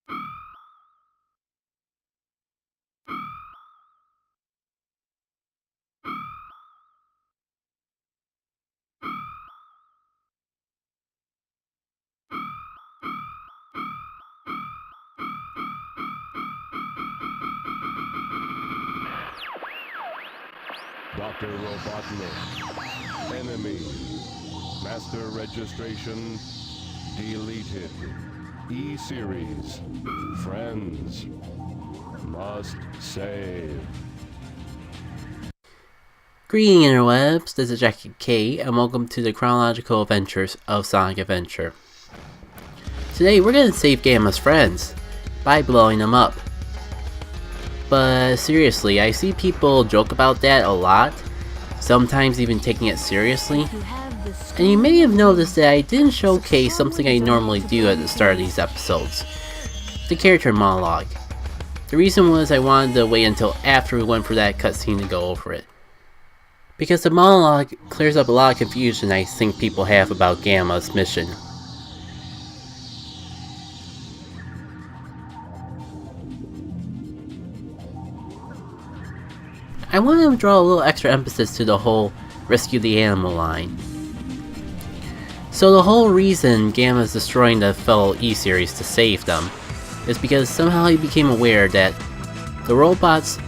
Dr. Robotnik. Enemy. Master registration deleted. E-Series. Friends. Must save. Greetings interwebs, this is JackitK and welcome to the chronological adventures of Sonic Adventure. Today we're going to save Gamma's friends by blowing them up. But seriously, I see people joke about that a lot, sometimes even taking it seriously. And you may have noticed that I didn't showcase something I normally do at the start of these episodes. The character monologue. The reason was I wanted to wait until after we went for that cutscene to go over it. Because the monologue clears up a lot of confusion I think people have about Gamma's mission. I wanted to draw a little extra emphasis to the whole rescue the animal line. So the whole reason Gamma is destroying the fellow E-Series to save them is because somehow he became aware that the robots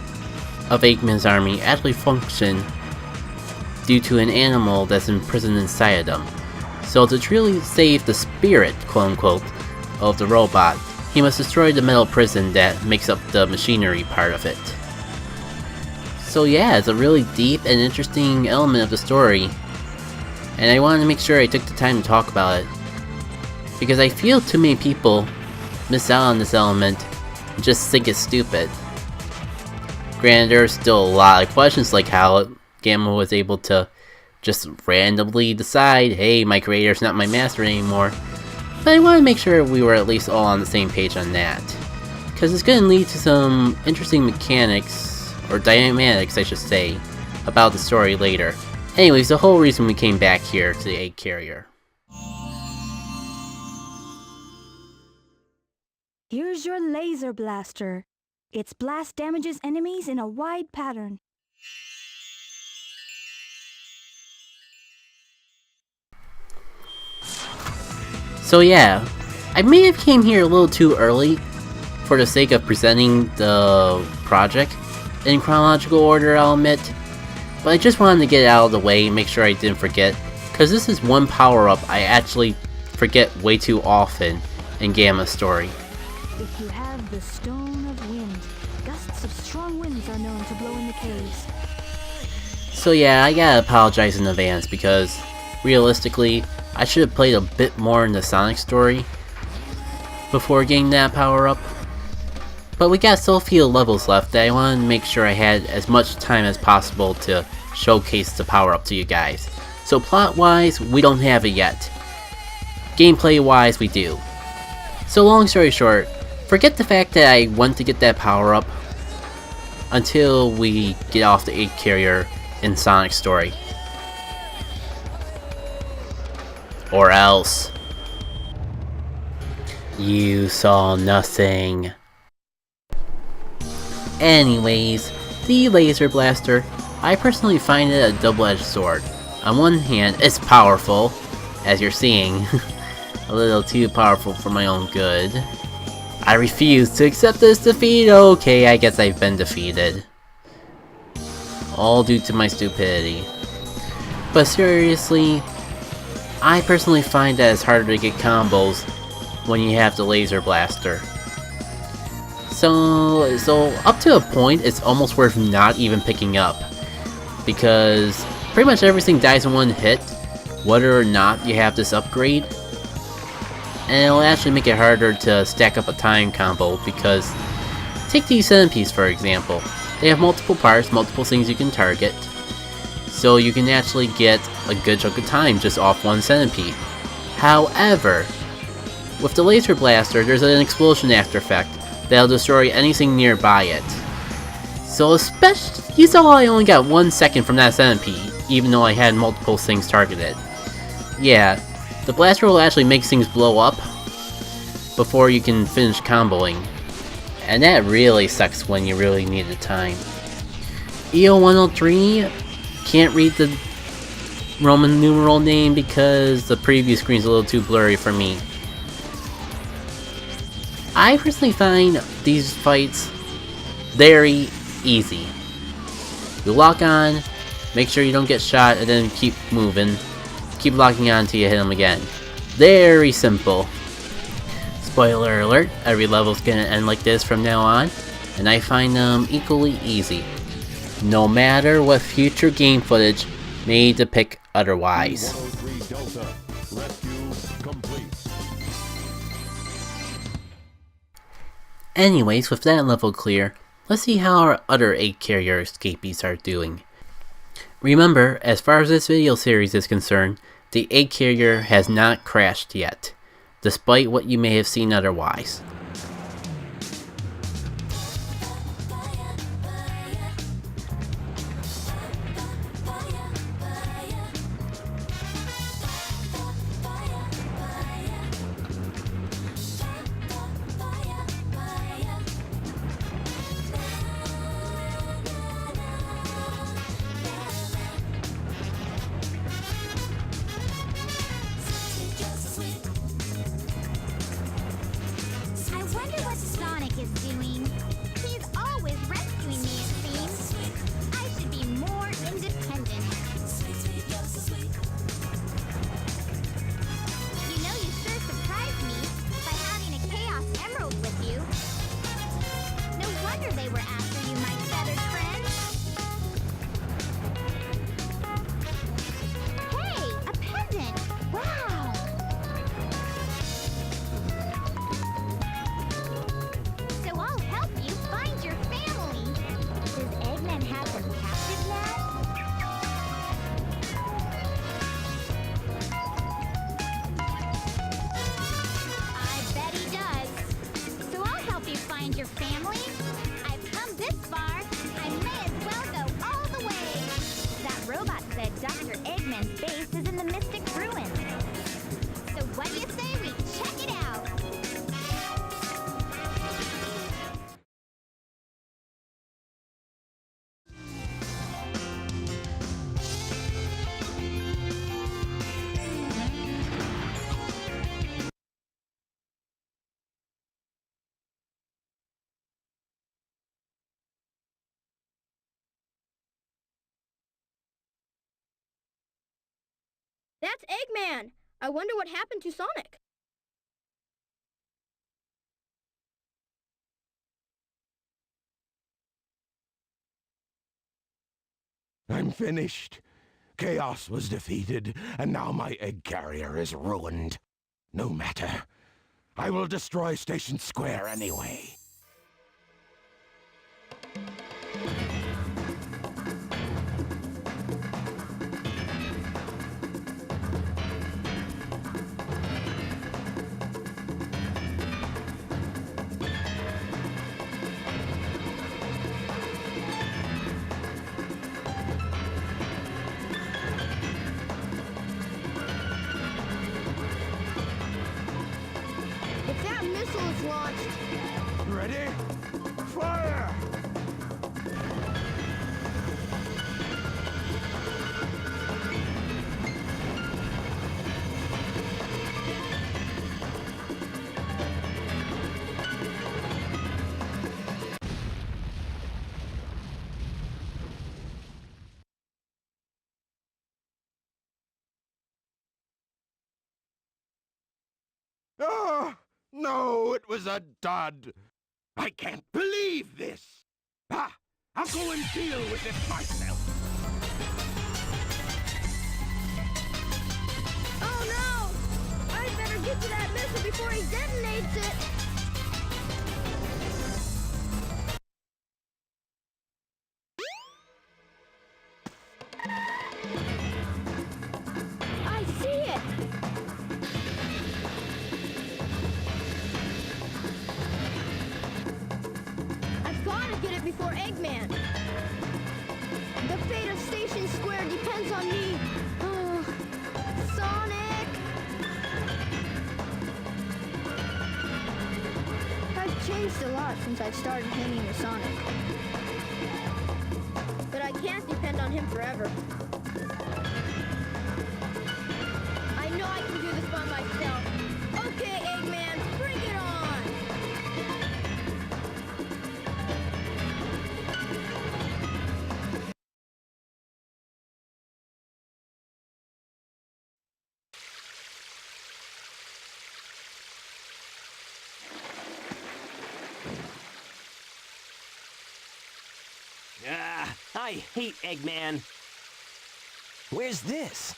of Eggman's army actually function due to an animal that's imprisoned inside of them. So to truly save the spirit, quote-unquote, of the robot, he must destroy the metal prison that makes up the machinery part of it. So yeah, it's a really deep and interesting element of the story, and I wanted to make sure I took the time to talk about it, because I feel too many people miss out on this element and just think it's stupid. Granted, there's still a lot of questions like how Gamma was able to just randomly decide, hey, my creator's not my master anymore, but I want to make sure we were at least all on the same page on that, because it's going to lead to some interesting mechanics, or dynamics I should say, about the story later. Anyways, the whole reason we came back here to the egg carrier. Here's your laser blaster. Its blast damages enemies in a wide pattern. So yeah, I may have came here a little too early for the sake of presenting the project in chronological order, I'll admit, but I just wanted to get it out of the way and make sure I didn't forget, because this is one power-up I actually forget way too often in Gamma's story. If you have the Stone of Wind, gusts of strong winds are known to blow in the caves. So yeah, I gotta apologize in advance, because realistically, I should have played a bit more in the Sonic story before getting that power-up. But we got so few levels left that I wanted to make sure I had as much time as possible to showcase the power-up to you guys. So plot-wise, we don't have it yet. Gameplay-wise, we do. So long story short, forget the fact that I went to get that power-up until we get off the egg carrier in Sonic's story. Or else you saw nothing. Anyways, the laser blaster, I personally find it a double-edged sword. On one hand, it's powerful, as you're seeing, a little too powerful for my own good. I refuse to accept this defeat. Okay, I guess I've been defeated. All due to my stupidity. But seriously, I personally find that it's harder to get combos when you have the laser blaster. So up to a point, it's almost worth not even picking up, because pretty much everything dies in one hit, whether or not you have this upgrade, and it'll actually make it harder to stack up a time combo, because take these centipedes for example. They have multiple parts, multiple things you can target, so you can actually get a good chunk of time just off one centipede. However, with the laser blaster, there's an explosion after effect that'll destroy anything nearby it. So especially, you saw I only got 1 second from that centipede, even though I had multiple things targeted. Yeah, the blaster will actually make things blow up, before you can finish comboing. And that really sucks when you really need the time. EO103 can't read the Roman numeral name because the preview screen's a little too blurry for me. I personally find these fights very easy. You lock on, make sure you don't get shot, and then keep moving. Keep locking on until you hit them again. Very simple. Spoiler alert, every level's gonna end like this from now on, and I find them equally easy. No matter what future game footage may depict otherwise. 103 Delta, rescue complete. Anyways, with that level clear, let's see how our other egg carrier escapees are doing. Remember, as far as this video series is concerned, the egg carrier has not crashed yet, despite what you may have seen otherwise. I wonder what Sonic is doing. He's always rescuing me, it seems. I should be more independent. You know, you sure surprised me by having a Chaos Emerald with you. No wonder they were after you, my feathered friend. Hey, a pendant! Wow! So I'll help you find your family. Does Eggman have them captive now? I bet he does. So I'll help you find your family. I've come this far. I may as well go all the way. That robot said Dr. Eggman's base is in the Mystic Ruins. So what do you say we check it out? That's Eggman! I wonder what happened to Sonic. I'm finished. Chaos was defeated, and now my egg carrier is ruined. No matter. I will destroy Station Square anyway. If that missile is launched, Ready? Fire! Ah! No, it was a dud. I can't believe this. Ah, I'll go and deal with it myself. oh no! I'd better get to that missile before he detonates it! I see it! I've gotta get it before Eggman! The fate of Station Square depends on me! Sonic! changed a lot since I started hanging with Sonic. But I can't depend on him forever. I know I can do this by myself. Okay, Eggman, bring it on! I hate Eggman. Where's this?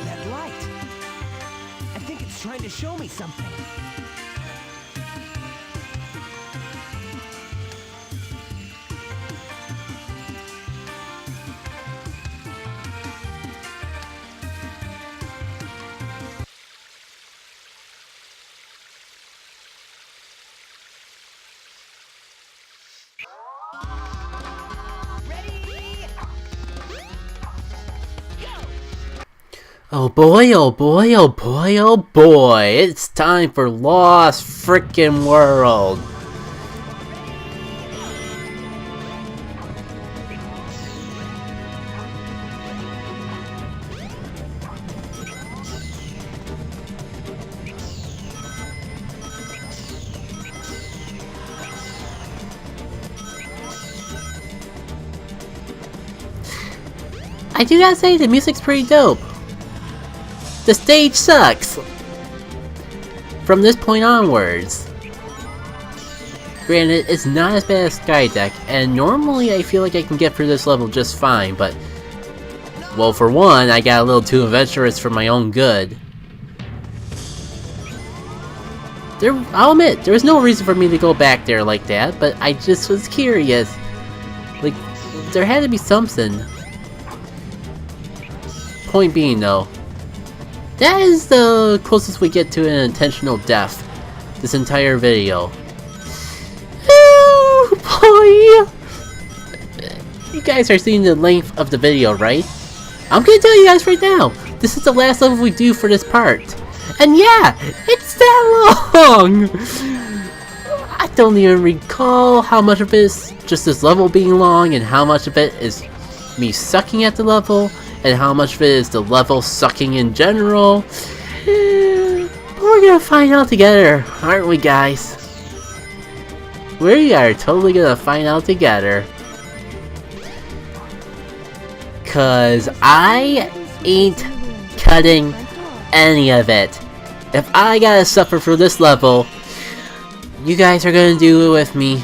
That light. I think it's trying to show me something. Oh boy, oh boy, oh boy, oh boy, it's time for Lost Frickin' World. I do gotta say, the music's pretty dope. The stage sucks! From this point onwards. Granted, it's not as bad as JackitK, and normally I feel like I can get through this level just fine, but... well, for one, I got a little too adventurous for my own good. I'll admit, there was no reason for me to go back there like that, but I just was curious. Like, there had to be something. Point being, though, that is the closest we get to an intentional death this entire video. Oh boy! You guys are seeing the length of the video, right? I'm gonna tell you guys right now, this is the last level we do for this part. And yeah, it's that long! I don't even recall how much of it is just this level being long and how much of it is me sucking at the level. And how much of it is the level sucking in general. But we're gonna find out together, aren't we, guys? We are totally gonna find out together. Cause I ain't cutting any of it. If I gotta suffer through this level, you guys are gonna do it with me.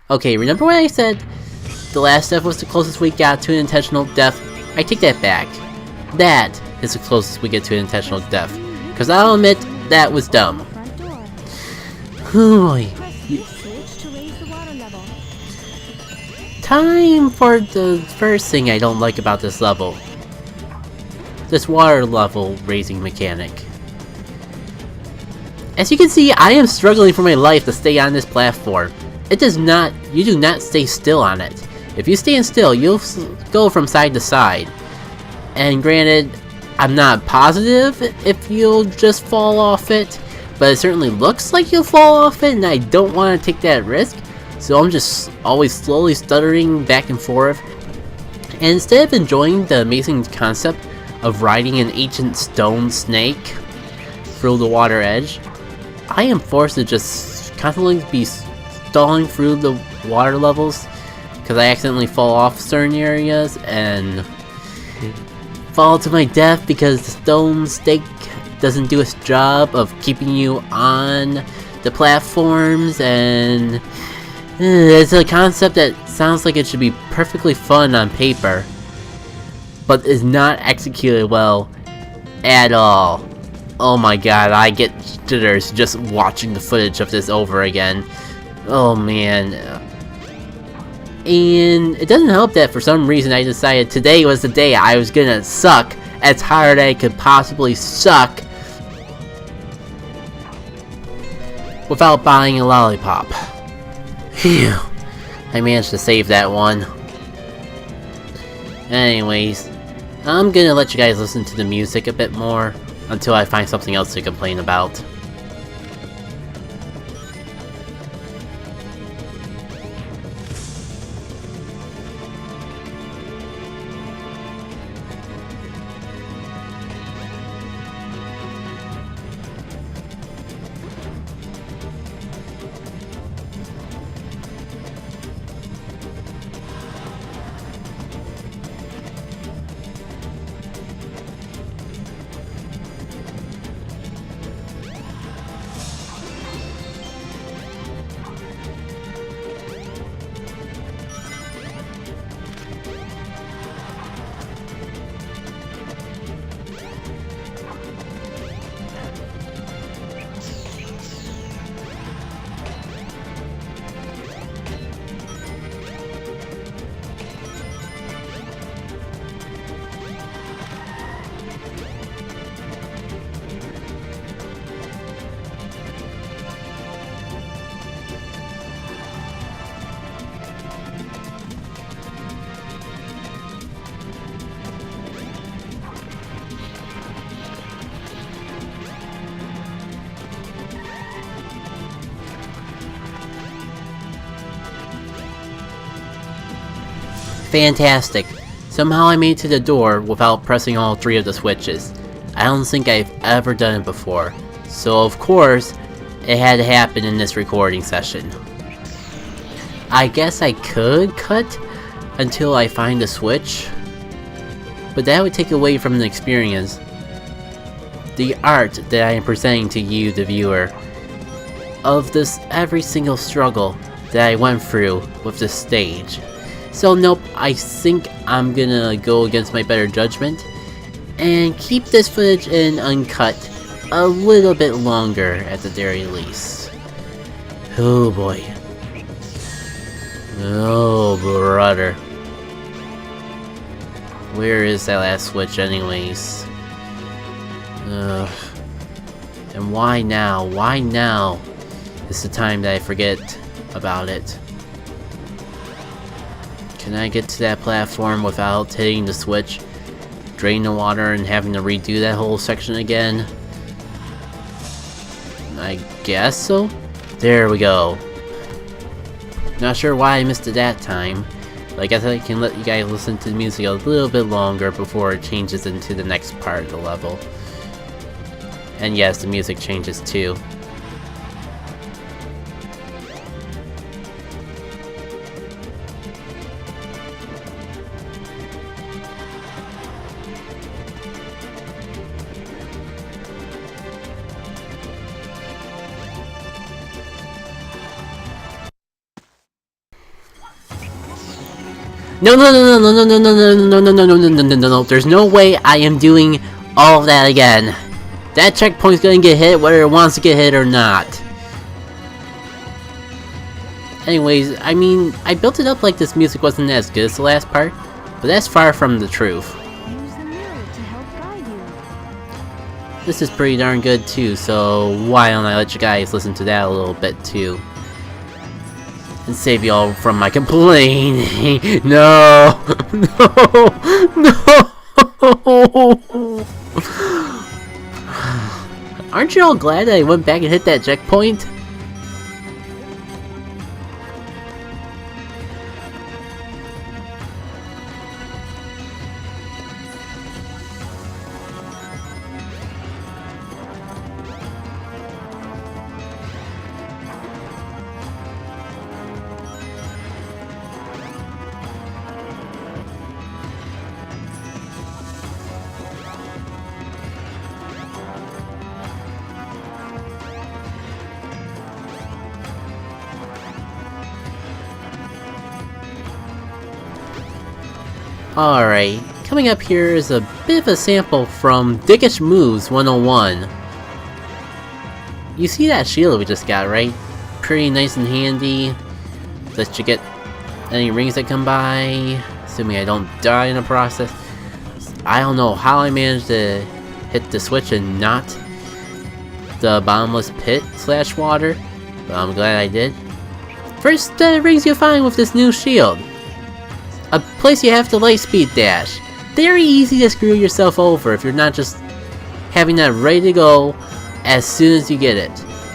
Okay, remember what I said? The last death was the closest we got to an intentional death. I take that back. That is the closest we get to an intentional death. Because I'll admit, that was dumb. Time for the first thing I don't like about this level. This water level raising mechanic. As you can see, I am struggling for my life to stay on this platform. It does not, you do not stay still on it. If you stand still, you'll go from side to side. And granted, I'm not positive if you'll just fall off it, but it certainly looks like you'll fall off it, and I don't want to take that risk. So I'm just always slowly stuttering back and forth. And instead of enjoying the amazing concept of riding an ancient stone snake through the water edge, I am forced to just constantly be stalling through the water levels because I accidentally fall off certain areas and fall to my death because the stone stake doesn't do its job of keeping you on the platforms, and it's a concept that sounds like it should be perfectly fun on paper, but is not executed well at all. Oh my god, I get jitters just watching the footage of this over again. Oh man. And it doesn't help that for some reason I decided today was the day I was gonna suck as hard as I could possibly suck without buying a lollipop. Phew. I managed to save that one. Anyways, I'm gonna let you guys listen to the music a bit more until I find something else to complain about. Fantastic. Somehow I made it to the door without pressing all 3 of the switches. I don't think I've ever done it before, so of course, it had to happen in this recording session. I guess I could cut until I find the switch, but that would take away from the experience. The art that I am presenting to you, the viewer, of this every single struggle that I went through with this stage. So nope, I think I'm gonna go against my better judgment and keep this footage in uncut a little bit longer at the very least. Oh boy. Oh brother. Where is that last switch anyways? And why now? Why now is the time that I forget about it? Can I get to that platform without hitting the switch, drain the water, and having to redo that whole section again? I guess so? There we go. Not sure why I missed it that time, but I guess I can let you guys listen to the music a little bit longer before it changes into the next part of the level. And yes, the music changes too. No, there's no way I am doing all of that again. That checkpoint's gonna get hit whether it wants to get hit or not. Anyways, I mean, I built it up like this music wasn't as good as the last part, but that's far from the truth. Use the mirror to help guide you. This is pretty darn good too, so why don't I let you guys listen to that a little bit too? And save y'all from my complaining. No! No! Aren't you all glad that I went back and hit that checkpoint? Alright, coming up here is a bit of a sample from Dickish Moves 101. you see that shield we just got, right? Pretty nice and handy. Let you get any rings that come by, assuming I don't die in the process. I don't know how I managed to hit the switch and not the bottomless pit / water, but I'm glad I did. First rings you find with this new shield. A place you have to light speed dash. Very easy to screw yourself over if you're not just having that ready to go as soon as you get it.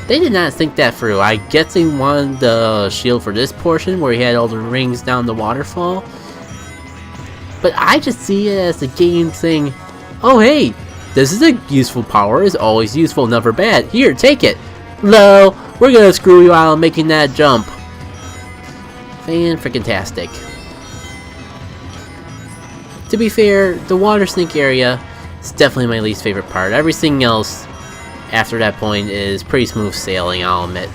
They did not think that through. I guess they wanted the shield for this portion where he had all the rings down the waterfall. But I just see it as the game saying, oh hey, this is a useful power, is always useful, never bad. Here, take it. No, we're gonna screw you out making that jump. Fan-freaking-tastic. To be fair, the water snake area is definitely my least favorite part. Everything else after that point is pretty smooth sailing, I'll admit.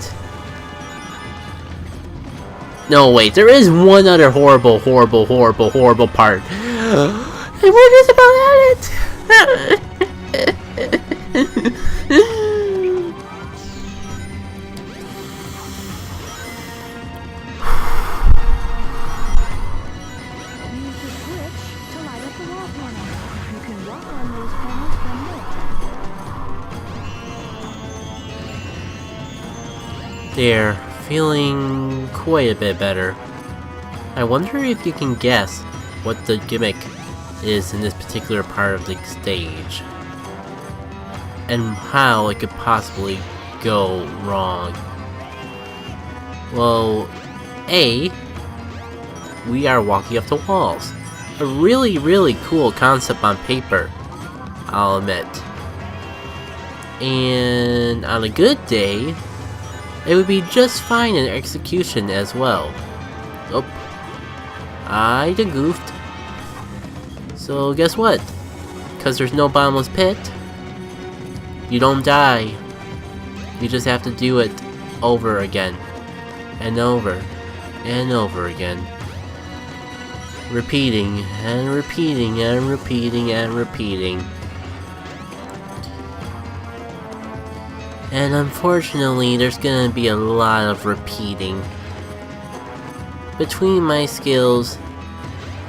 No, wait, there is one other horrible part. And we're just about at it! There, feeling quite a bit better. I wonder if you can guess what the gimmick is in this particular part of the stage, and how it could possibly go wrong. Well, A, we are walking up the walls. A really cool concept on paper, I'll admit. And on a good day, it would be just fine in execution as well. Oh, I done goofed. So guess what? Because there's no bottomless pit, you don't die. You just have to do it over again. And over. And over again. Repeating, and repeating, and repeating, and repeating. And unfortunately, there's gonna be a lot of repeating. Between my skills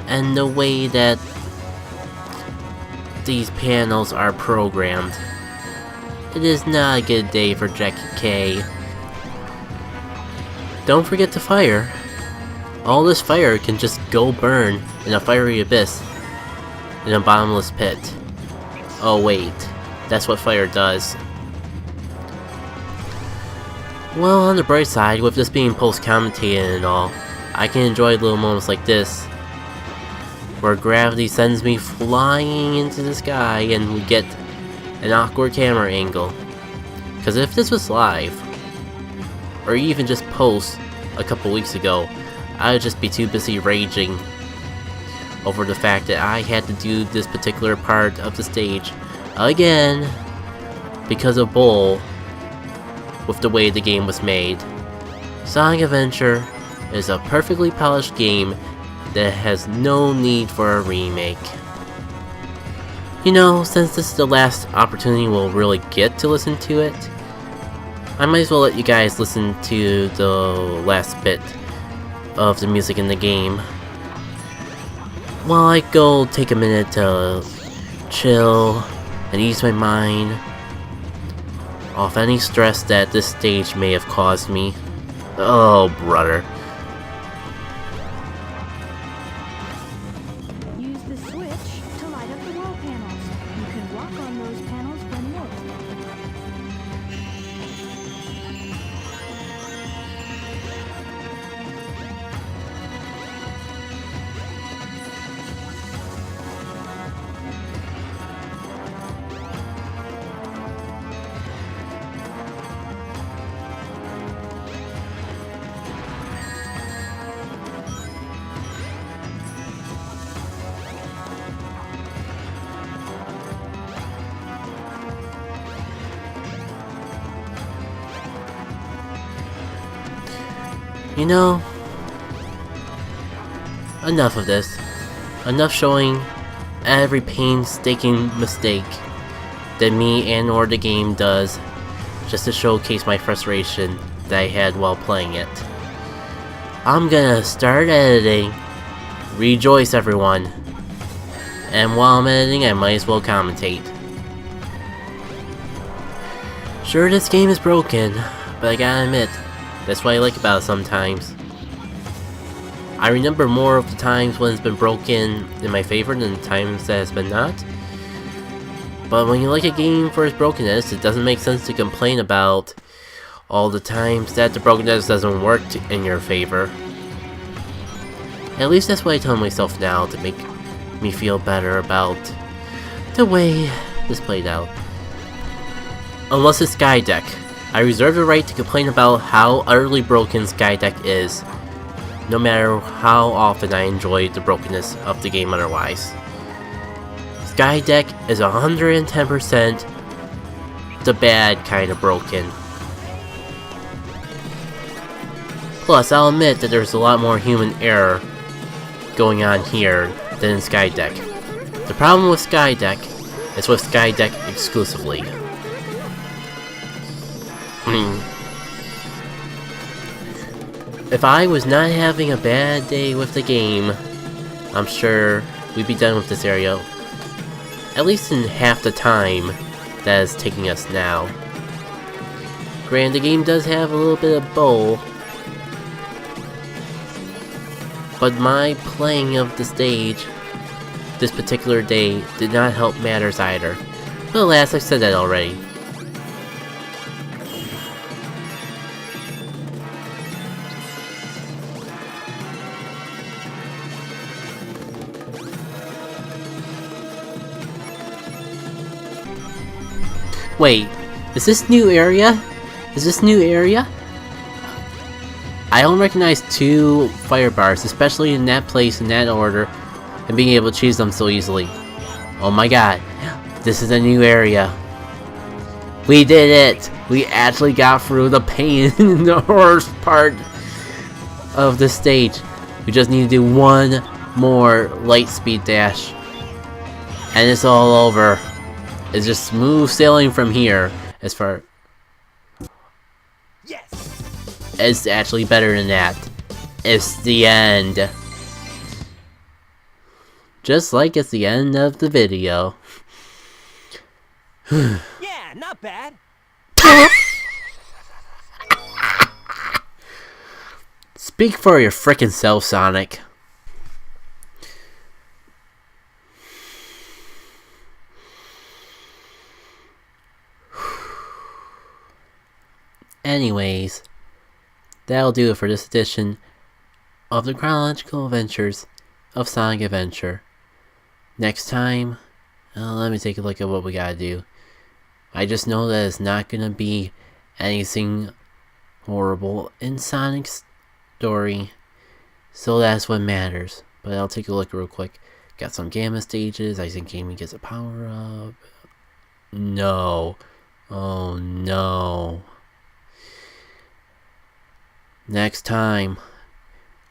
and the way that these panels are programmed, it is not a good day for JackitK. Don't forget to fire. All this fire can just go burn in a fiery abyss in a bottomless pit. Oh wait, that's what fire does. Well, on the bright side, with this being post-commentated and all, I can enjoy little moments like this, where gravity sends me flying into the sky and we get an awkward camera angle. Because if this was live, or even just post a couple weeks ago, I would just be too busy raging over the fact that I had to do this particular part of the stage again because of bull with the way the game was made. Sonic Adventure is a perfectly polished game that has no need for a remake. You know, since this is the last opportunity we'll really get to listen to it, I might as well let you guys listen to the last bit of the music in the game while I go take a minute to chill and ease my mind off any stress that this stage may have caused me. Oh, brother. Use the switch to light up the wall panels. You can walk on those panels when lit. You know, enough of this. Enough showing every painstaking mistake that me and or the game does just to showcase my frustration that I had while playing it. I'm gonna start editing. Rejoice, everyone. And while I'm editing, I might as well commentate. Sure, this game is broken, but I gotta admit, that's what I like about it sometimes. I remember more of the times when it's been broken in my favor than the times that it's been not. But when you like a game for its brokenness, it doesn't make sense to complain about all the times that the brokenness doesn't work in your favor. At least that's what I tell myself now to make me feel better about the way this played out. Unless it's JackitK, I reserve the right to complain about how utterly broken JackitK is, no matter how often I enjoy the brokenness of the game otherwise. JackitK is 110% the bad kind of broken. Plus, I'll admit that there's a lot more human error going on here than in JackitK. The problem with JackitK is with JackitK exclusively. If I was not having a bad day with the game, I'm sure we'd be done with this area, at least in half the time that is taking us now. Granted, the game does have a little bit of bowl, but my playing of the stage this particular day did not help matters either. But alas, I've said that already. Wait, is this new area? Is this new area? I don't recognize two fire bars, especially in that place, in that order, and being able to choose them so easily. Oh my god, this is a new area. We did it! We actually got through the pain in the worst part of the stage. We just need to do one more light speed dash, and it's all over. It's just smooth sailing from here, as far... Yes! It's actually better than that. It's the end. Just like it's the end of the video. Yeah, not bad. Speak for your frickin' self, Sonic. Anyways, that'll do it for this edition of the Chronological Adventures of Sonic Adventure. Next time, let me take a look at what we gotta do. I just know that it's not gonna be anything horrible in Sonic's story, so that's what matters. But I'll take a look real quick. Got some gamma stages. I think Amy gets a power up. No. Oh no. Next time,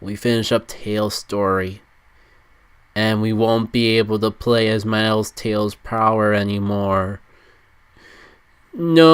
we finish up Tails' story, and we won't be able to play as Miles Tails Power anymore. No.